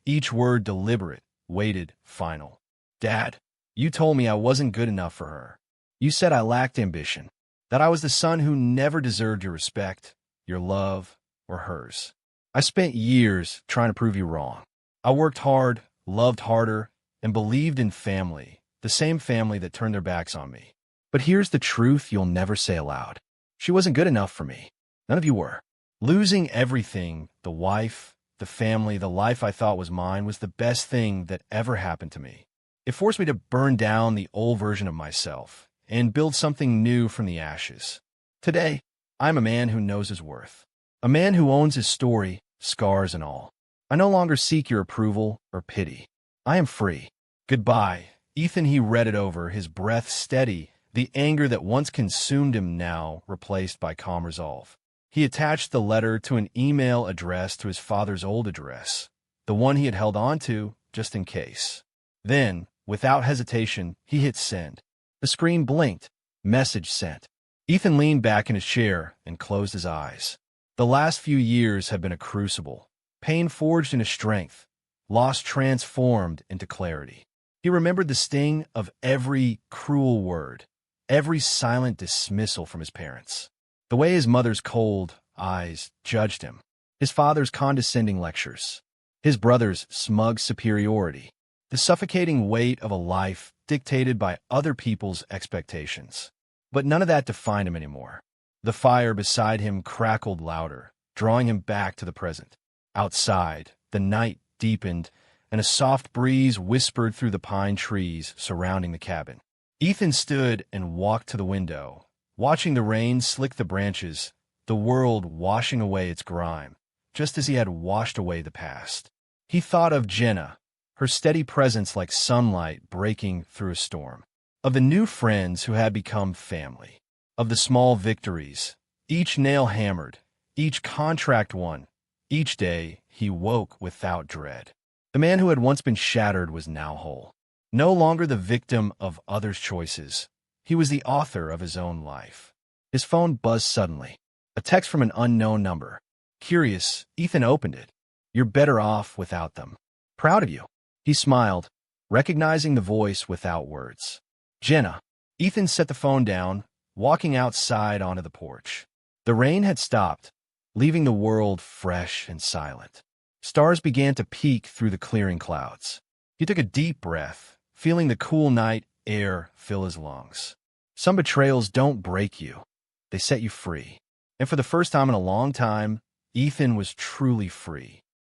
each word deliberate, weighted, final. "Dad, you told me I wasn't good enough for her. You said I lacked ambition, that I was the son who never deserved your respect, your love, or hers. I spent years trying to prove you wrong. I worked hard, loved harder, and believed in family, the same family that turned their backs on me. But here's the truth you'll never say aloud. She wasn't good enough for me. None of you were. Losing everything, the wife, the family, the life I thought was mine, was the best thing that ever happened to me. It forced me to burn down the old version of myself and build something new from the ashes. Today, I'm a man who knows his worth. A man who owns his story, scars and all. I no longer seek your approval or pity. I am free. Goodbye." Ethan, he read it over, his breath steady, the anger that once consumed him now replaced by calm resolve. He attached the letter to an email addressed to his father's old address, the one he had held on to just in case. Then, without hesitation, he hit send. The screen blinked. Message sent. Ethan leaned back in his chair and closed his eyes. The last few years had been a crucible. Pain forged into strength, loss transformed into clarity. He remembered the sting of every cruel word, every silent dismissal from his parents. The way his mother's cold eyes judged him, his father's condescending lectures, his brother's smug superiority, the suffocating weight of a life dictated by other people's expectations. But none of that defined him anymore. The fire beside him crackled louder, drawing him back to the present. Outside, the night deepened, and a soft breeze whispered through the pine trees surrounding the cabin. Ethan stood and walked to the window, watching the rain slick the branches, the world washing away its grime, just as he had washed away the past. He thought of Jenna, her steady presence like sunlight breaking through a storm, of the new friends who had become family, of the small victories, each nail hammered, each contract won. Each day he woke without dread. The man who had once been shattered was now whole. No longer the victim of others' choices. He was the author of his own life. His phone buzzed suddenly. A text from an unknown number. Curious, Ethan opened it. "You're better off without them. Proud of you." He smiled, recognizing the voice without words. "Jenna." Ethan set the phone down, walking outside onto the porch. The rain had stopped, leaving the world fresh and silent. Stars began to peek through the clearing clouds. He took a deep breath, feeling the cool night air fill his lungs. Some betrayals don't break you. They set you free. And for the first time in a long time, Ethan was truly free.